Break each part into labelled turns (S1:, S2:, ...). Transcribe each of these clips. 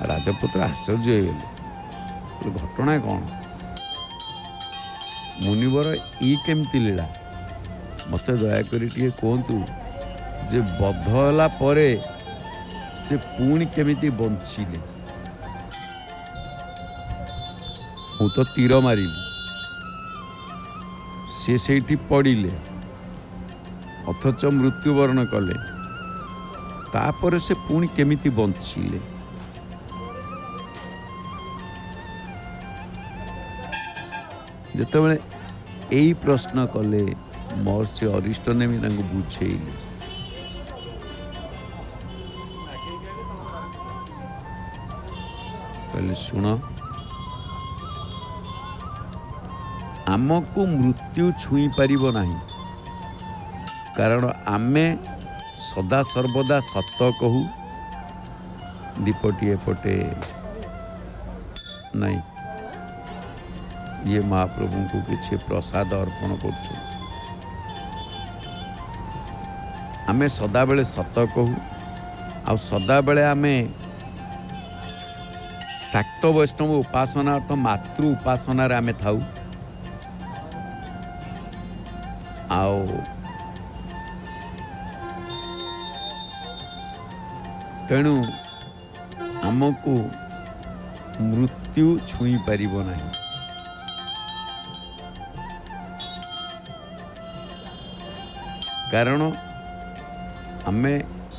S1: राजपुत्र आश्चर्य हो घटना कौन मुनिवर ई केमती लीला मत दयाकोरी टे कहतु जे बध होला परे से पुणी केमिति बंचिले मु तो तीर मारिली से सेठी पड़िले अथच मृत्युवरण कले तापर से पुणी केमिति बंचिले जेतेबेले एई प्रश्न कले महर्षि अरिष्ट नेमि तांको बुझेइले कहले शुण आमको मृत्यु छुई पारिबो नाही कारण आमे सदा सर्वदा सत कहू दीपटी एपटे नहीं ये महाप्रभु को किसी प्रसाद अर्पण करछु आमे सदा बेले सत कहू आ सदा बेले आमे शाक्त वैष्णव उपासना अर्थ मातृ उपासना रे आमे थाऊ आओ तेणु आमको मृत्यु छुई पारिबो नाही कारण आमे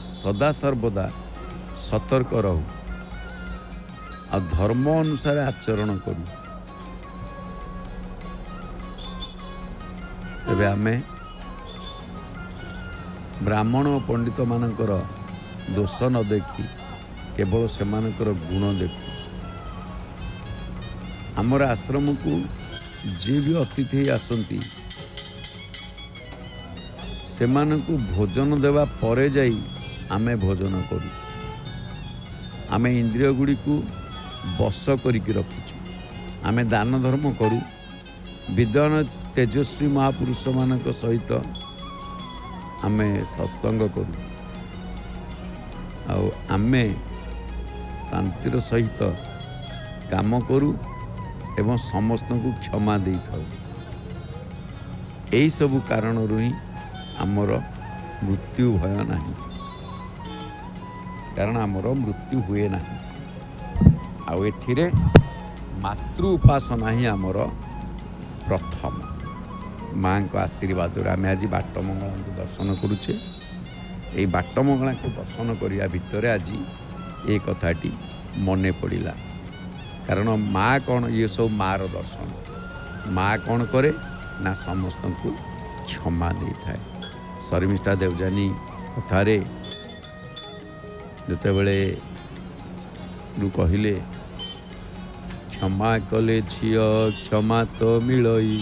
S1: सदा सर्वदा सतर्क रहू आ धर्म अनुसार आचरण करूँ तेबे आमे ब्राह्मण पंडित मानकर दोष न देखी केवल सेमानकर गुण देखू आमर आश्रम को जी भी अतिथि आसंती सेमानकु भोजन देवा परे जाई आमे भोजन करू आमे इंद्रिय गुड़ी को बस करिकी रखुଛୁ आमे दान धर्म करू विद्वान तेजस्वी महापुरुष मानक सहित आमे सत्संग करू आमे शांतिर सहित काम करू एवं समस्त को क्षमा दे था यही सब कारण ही आमर मृत्यु भय नहीं कारण आमर मृत्यु हुए ना आउ एथिरे मातृ उपासना ही आमर प्रथम माँ को आशीर्वाद आम आज बाटमंगला को दर्शन करुचे ये बाटमंगला को दर्शन करने भितर आज ये कथाटी मने पड़ा कारण माँ कौन ये सब मार दर्शन माँ कौन करे ना समस्त को क्षमा दे थाए शर्मिष्ठा देवजानी कथारे जिते बड़े कहले क्षमा कले झियो क्षमा तो मिलई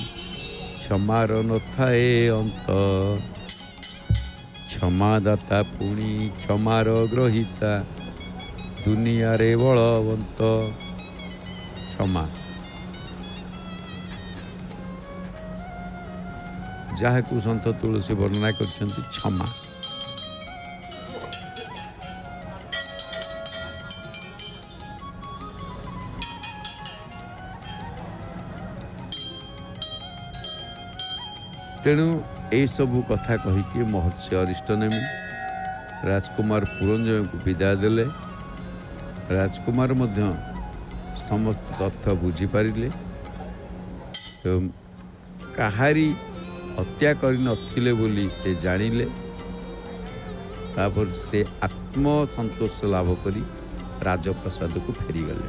S1: क्षमार न थाए अंत क्षमादाता पुणी क्षमार ग्रहिता दुनिया रे बलवंत क्षमा जहाँ को सन्त तुलसी वर्णना करछन्ति क्षमा तेणु यही सबू कथा कहीकि महर्षि अरिष्ट नेमि राजकुमार पुरंजय को विदाय देले राजकुमार मध्य समस्त तथ्य बुझीपारे कहारी हत्या करि नथिले बोली से जानिले तापर से आत्मसंतोष लाभ करी राजप्रसाद को फेरीगले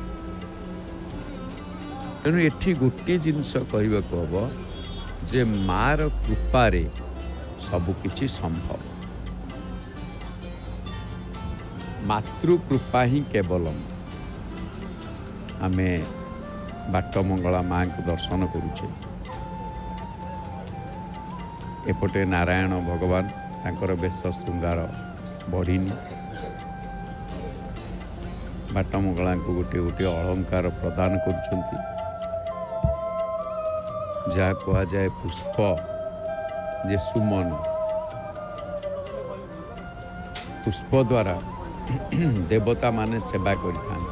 S1: तेणु एठी गोटे जिनस कहबाक हम जे मार कृपारे सबकिछि संभव मातृकृपा ही केवलम आमे बाटमंगला माँ को दर्शन करुचे एपटे नारायण भगवान तांकर बेश श्रृंगार बढ़िनी बाटमंगला को गोटे गोटे अलंकार प्रदान करुछंती जहाँ कहा जाए पुष्प जे सुमन पुष्प द्वारा देवता माने सेवा करिथान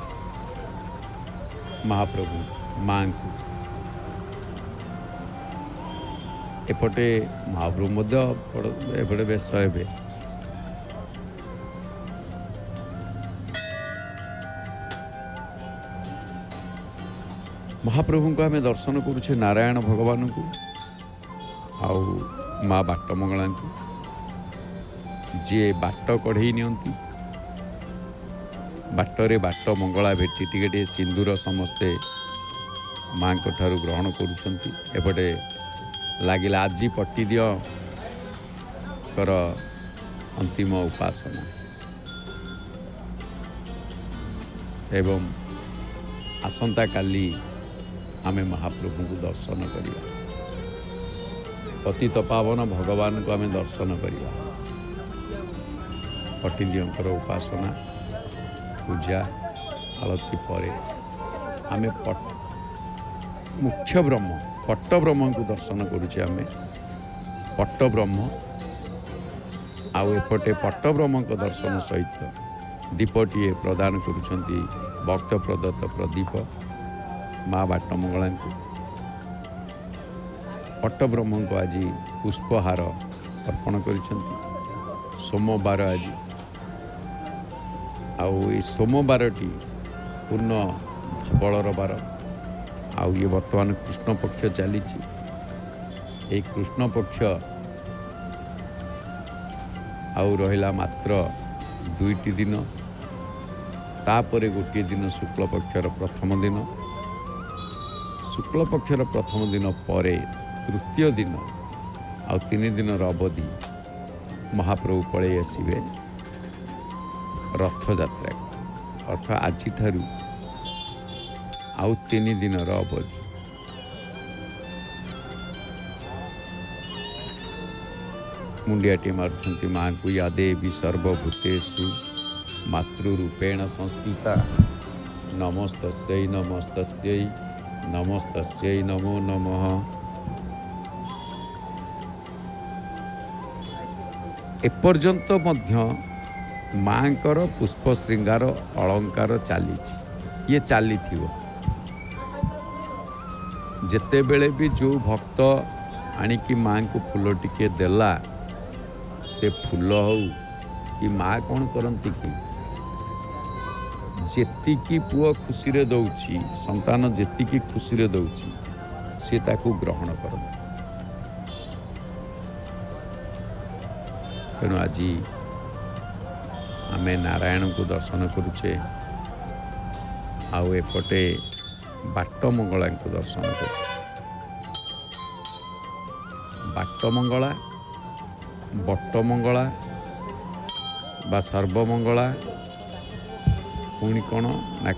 S1: महाप्रभु माँ को एपटे महाप्रभु एपटे बेश हे महाप्रभु को आम दर्शन करुचे नारायण भगवान को आउ माँ बाट मंगला को जी बाट कढ़ई नियंती बाटरे बाट मंगला भेटी टिके सिंदूर समस्ते माँ को ठारू ग्रहण करुछंती एपटे लागिला आजी पट्टी दियो कर अंतिम उपासना एवं आसंता काली आमे महाप्रभु को दर्शन करिया पतित पावन भगवान को आमे दर्शन करिया पट्टिदियों उपासना पूजा आलती पर आमे मुख्य ब्रह्म पट्ट ब्रह्म को दर्शन करुचे आमे पट्ट ब्रह्म आउ एपटे पट्ट ब्रह्म को दर्शन सहित दीपटीए प्रदान करुछंती भक्त प्रदत्त प्रदीप माँ बाट मंगला को पट्ट ब्रह्म को आज पुष्पहार अर्पण करिछंती सोमवार आज आउ ये सोमवारटी पूर्ण धबलर बार आउ ये वर्तमान कृष्ण पक्ष चली कृष्ण पक्ष आउ रहिला मात्र 2टी दिन तापरे गोटे दिन शुक्ल पक्षर प्रथम दिन शुक्ल पक्षर प्रथम दिन पर तृतीय दिन आउ 3 दिन अवधि महाप्रभु पलि आसबे रथ यात्रा अर्थात आज ठारू आउ 3 दिन अवधि मुंडियाटी मार्चंती माँ को या देवी सर्वभूतेषु मातृरूपेण संस्थिता नमस्तस्यै नमस्तस्यै नमस्तस्यै नमो नमः। एपर्यंत मध्य माँकर पुष्प श्रृंगार अलंकार चली ये चली जेते बेले भी जो भक्त आनिकी माँ को फूल टिके देला से फूल हो कि माँ कौन करती कि जेतिकी पुआ खुशी रे दौची संतान जेतिकी खुशी रे दौची से ताकू ग्रहण कर तेणु आज आमे नारायण को दर्शन करुचे आउ एपटे बाट मंगला को दर्शन कर बाट मंगला बट मंगला बा सर्वमंगला पुणी कौन ना